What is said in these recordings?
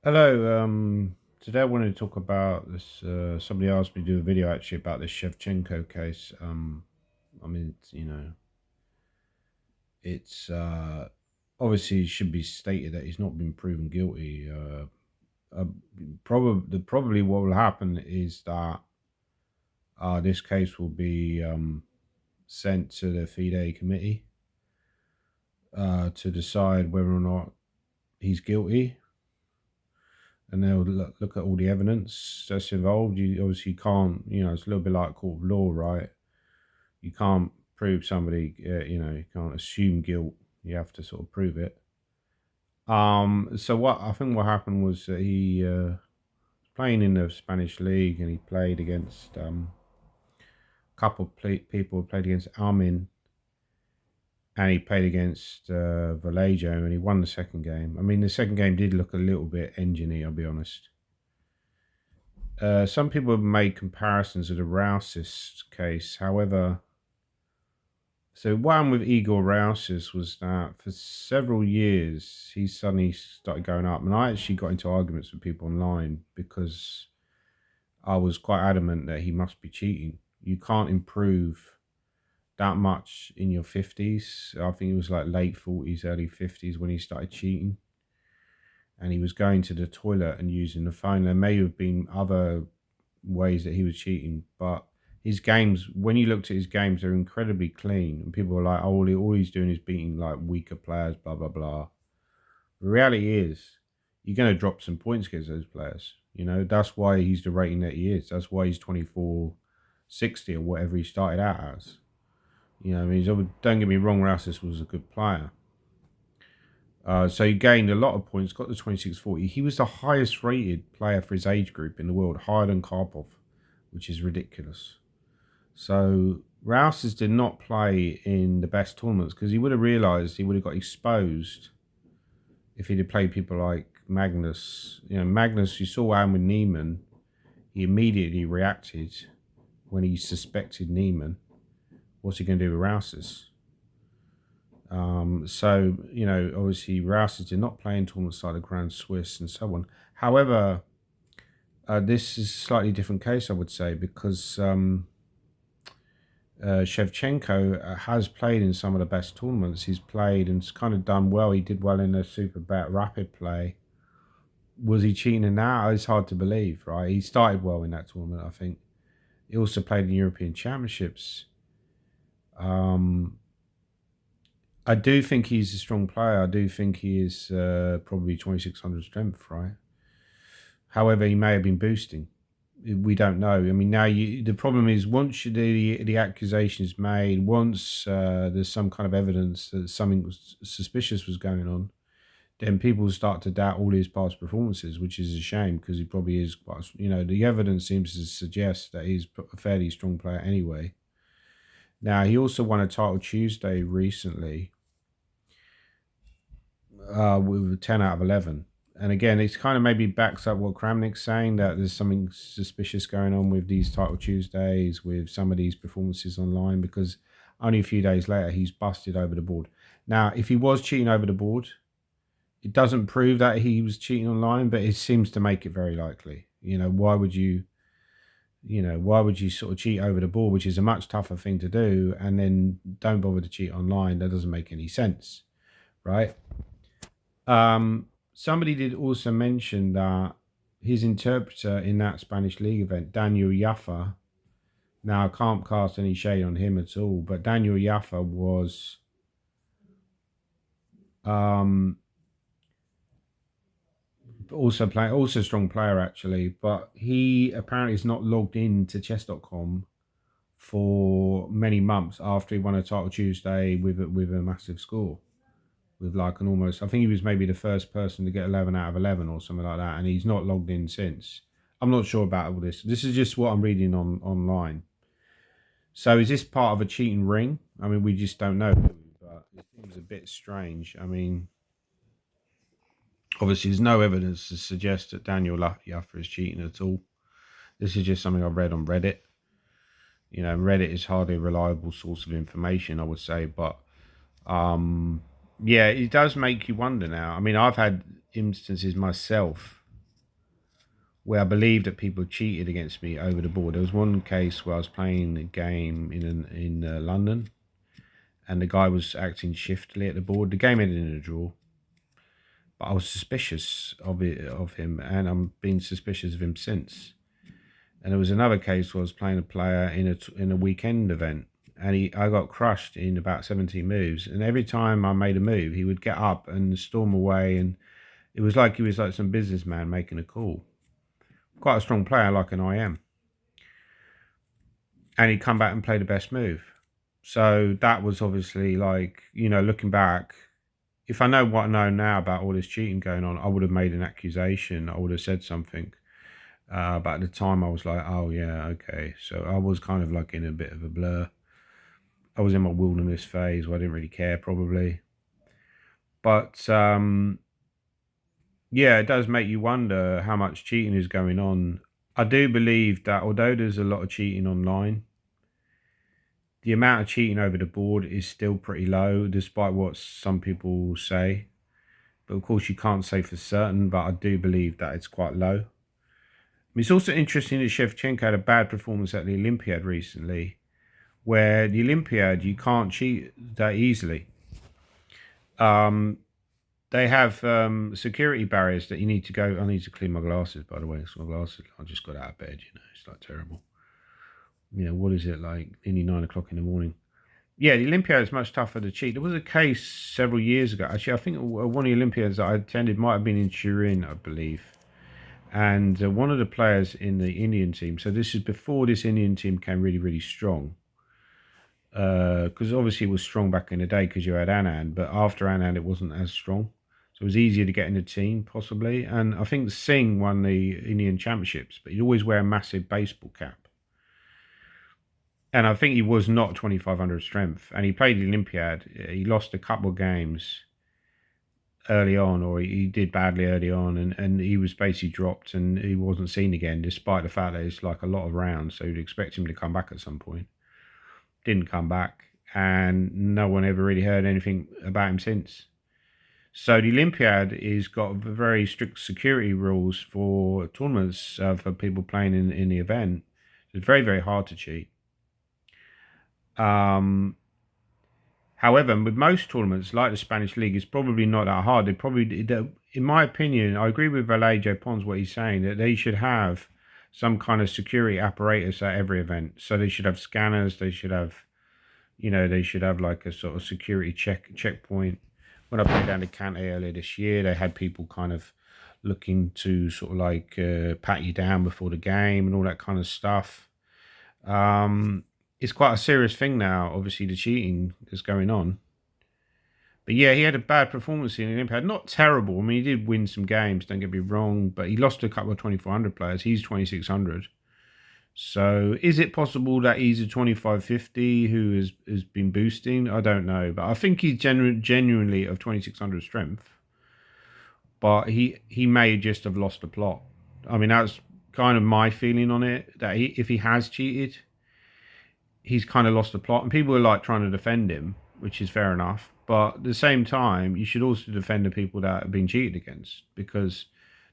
Hello. Today I wanted to talk about this. Somebody asked me to do a video actually about this Shevchenko case. I mean, it's obviously should be stated that he's not been proven guilty. Probably what will happen is that this case will be sent to the FIDE committee to decide whether or not he's guilty, and they'll look at all the evidence that's involved. You obviously can't, it's a little bit like court of law, right? You can't prove somebody, you can't assume guilt. You have to sort of prove it. So what I think what happened was that he was playing in the Spanish league, and he played against a couple of people who played against Armin, and he played against Vallejo, and he won the second game. I mean, the second game did look a little bit engine-y, I'll be honest. Some people have made comparisons to the Rousis case. However, so one with Igor Rousis was that for several years he suddenly started going up, and I actually got into arguments with people online because I was quite adamant that he must be cheating. You can't improve that much in your 50s. I think it was like late 40s, early 50s when he started cheating. And he was going to the toilet and using the phone. There may have been other ways that he was cheating, but his games, when you looked at his games, they're incredibly clean. And people were like, oh, all he's doing is beating like weaker players, blah, blah, blah. The reality is, you're going to drop some points against those players. That's why he's the rating that he is. That's why he's 2460 or whatever he started out as. I mean, don't get me wrong, Rasmus was a good player. So he gained a lot of points, got the 2640. He was the highest rated player for his age group in the world, higher than Karpov, which is ridiculous. So Rouses did not play in the best tournaments because he would have realised he would have got exposed if he'd have played people like Magnus. Magnus, you saw Aaron with Neiman, he immediately reacted when he suspected Neiman. What's he going to do with Rouses? So, obviously Rouses did not play in tournaments like the Grand Swiss and so on. However, this is a slightly different case, I would say, because Shevchenko has played in some of the best tournaments. He's played and kind of done well. He did well in the Super Bet Rapid play. Was he cheating in that? It's hard to believe, right? He started well in that tournament, I think. He also played in European Championships. I do think he's a strong player. I do think he is probably 2600 strength, right? However, he may have been boosting. We don't know. I mean, now the problem is once the accusation is made, once there's some kind of evidence that something suspicious was going on, then people start to doubt all his past performances, which is a shame because he probably is quite, the evidence seems to suggest that he's a fairly strong player anyway. Now, he also won a title Tuesday recently with 10 out of 11. And again, it's kind of maybe backs up what Kramnik's saying, that there's something suspicious going on with these title Tuesdays, with some of these performances online, because only a few days later, he's busted over the board. Now, if he was cheating over the board, it doesn't prove that he was cheating online, but it seems to make it very likely. Why would you sort of cheat over the board, which is a much tougher thing to do, and then don't bother to cheat online? That doesn't make any sense, right? Somebody did also mention that his interpreter in that Spanish league event, Daniel Jaffa. Now, I can't cast any shade on him at all, but Daniel Jaffa was also a strong player actually, but he apparently is not logged in to chess.com for many months after he won a title Tuesday with a massive score. With like an almost, I think he was maybe the first person to get 11 out of 11 or something like that, and he's not logged in since. I'm not sure about all this. This is just what I'm reading online. So is this part of a cheating ring? I mean, we just don't know, but it seems a bit strange. I mean, obviously there's no evidence to suggest that Daniel Jaffa is cheating at all. This is just something I've read on Reddit. Reddit is hardly a reliable source of information, I would say, but yeah, it does make you wonder now. I mean, I've had instances myself where I believe that people cheated against me over the board. There was one case where I was playing a game in London, and the guy was acting shiftily at the board. The game ended in a draw, but I was suspicious of him, and I'm been suspicious of him since. And there was another case where I was playing a player in a weekend event, and I got crushed in about 17 moves. And every time I made a move, he would get up and storm away, and it was like he was like some businessman making a call. Quite a strong player, like an IM, and he'd come back and play the best move. So that was obviously like, looking back, if I know what I know now about all this cheating going on, I would have made an accusation. I would have said something. But at the time, I was like, oh, yeah, okay. So I was kind of like in a bit of a blur. I was in my wilderness phase where I didn't really care, probably. But yeah, it does make you wonder how much cheating is going on. I do believe that although there's a lot of cheating online, the amount of cheating over the board is still pretty low, despite what some people say. But of course, you can't say for certain, but I do believe that it's quite low. It's also interesting that Shevchenko had a bad performance at the Olympiad recently, where the Olympiad, you can't cheat that easily. They have security barriers that you need to go. I need to clean my glasses, by the way. My glasses, I just got out of bed, it's like terrible. What is it, like nearly 9 o'clock in the morning? Yeah, the Olympiad is much tougher to cheat. There was a case several years ago. Actually, I think one of the Olympiads that I attended might have been in Turin, I believe. And one of the players in the Indian team, so this is before this Indian team became really, really strong. Because obviously it was strong back in the day because you had Anand, but after Anand it wasn't as strong. So it was easier to get in the team, possibly. And I think Singh won the Indian championships, but he'd always wear a massive baseball cap. And I think he was not 2,500 strength. And he played the Olympiad. He lost a couple of games early on, or he did badly early on, and he was basically dropped and he wasn't seen again, despite the fact that it's like a lot of rounds. So you'd expect him to come back at some point. Didn't come back, and no one ever really heard anything about him since. So the Olympiad is got very strict security rules for tournaments for people playing in the event. It's very, very hard to cheat. However, with most tournaments, like the Spanish League, it's probably not that hard. In my opinion, I agree with Vallejo Pons, what he's saying, that they should have some kind of security apparatus at every event. So they should have scanners. They should have, like a sort of security checkpoint. When I played down to Cante earlier this year, they had people kind of looking to sort of like pat you down before the game and all that kind of stuff. It's quite a serious thing now, obviously, the cheating that's going on. But yeah, he had a bad performance in the Olympiad. Not terrible. I mean, he did win some games, don't get me wrong, but he lost to a couple of 2,400 players. He's 2,600. So is it possible that he's a 2,550 who has been boosting? I don't know. But I think he's genuinely of 2,600 strength. But he may just have lost the plot. I mean, that's kind of my feeling on it, that if he has cheated, he's kind of lost the plot, and people are like trying to defend him, which is fair enough. But at the same time, you should also defend the people that have been cheated against, because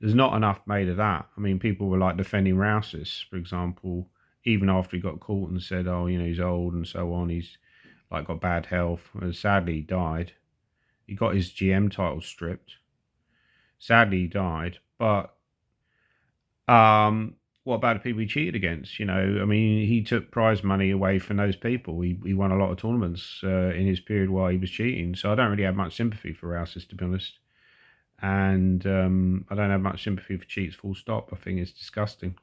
there's not enough made of that. I mean, people were like defending Rousis, for example, even after he got caught and said, oh, he's old and so on. He's like got bad health. And sadly, he died. He got his GM title stripped. Sadly, he died. But what about the people he cheated against? I mean, he took prize money away from those people. He won a lot of tournaments in his period while he was cheating. So I don't really have much sympathy for Rousis, to be honest. And I don't have much sympathy for cheats, full stop. I think it's disgusting.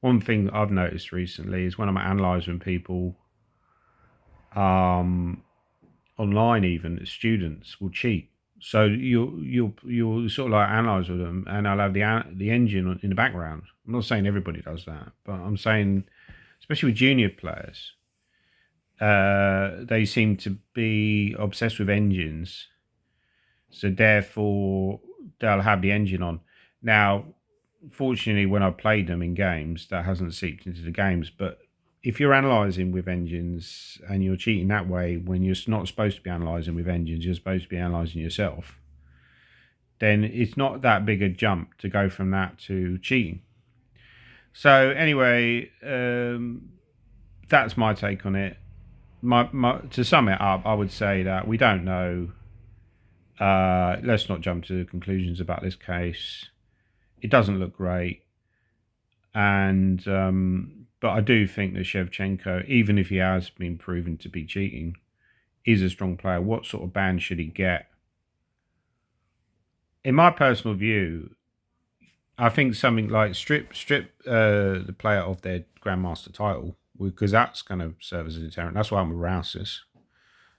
One thing that I've noticed recently is when I'm analysing people online, even students will cheat. So you'll sort of like analyse with them, and I'll have the engine in the background. I'm not saying everybody does that, but I'm saying, especially with junior players, they seem to be obsessed with engines. So therefore, they'll have the engine on. Now, fortunately, when I played them in games, that hasn't seeped into the games. But if you're analysing with engines and you're cheating that way, when you're not supposed to be analysing with engines, you're supposed to be analysing yourself, then it's not that big a jump to go from that to cheating. So anyway, that's my take on it. To sum it up, I would say that we don't know. Let's not jump to conclusions about this case. It doesn't look great, and but I do think that Shevchenko, even if he has been proven to be cheating, is a strong player. What sort of ban should he get? In my personal view, I think something like strip the player of their grandmaster title, because that's going to serve as a deterrent. That's why I'm with Rousis.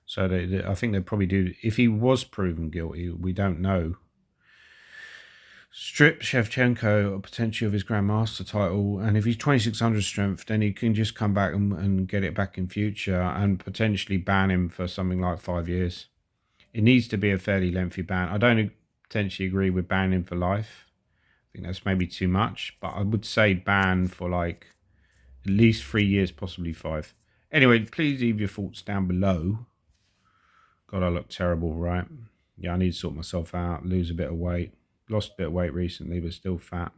So I think they'd probably do, if he was proven guilty, we don't know. Strip Shevchenko potentially of his grandmaster title, and if he's 2600 strength, then he can just come back and get it back in future, and potentially ban him for something like 5 years. It needs to be a fairly lengthy ban. I don't potentially agree with banning him for life. I think that's maybe too much, but I would say ban for like at least 3 years, possibly 5. Anyway, please leave your thoughts down below. God, I look terrible, right? Yeah, I need to sort myself out, lose a bit of weight. Lost a bit of weight recently, but still fat.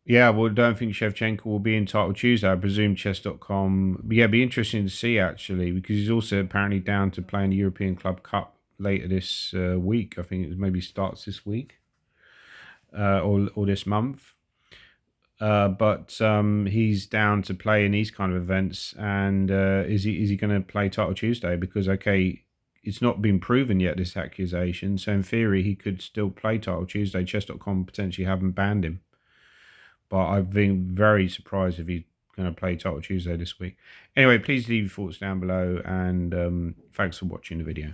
Yeah, well, don't think Shevchenko will be in title Tuesday. I presume chess.com. But yeah, it'd be interesting to see, actually, because he's also apparently down to play in the European Club Cup later this week. I think it maybe starts this week or this month. But he's down to play in these kind of events. And is he going to play title Tuesday? Because, okay, it's not been proven yet, this accusation. So in theory, he could still play title Tuesday. Chess.com potentially haven't banned him. But I've been very surprised if he's going to play title Tuesday this week. Anyway, please leave your thoughts down below. And thanks for watching the video.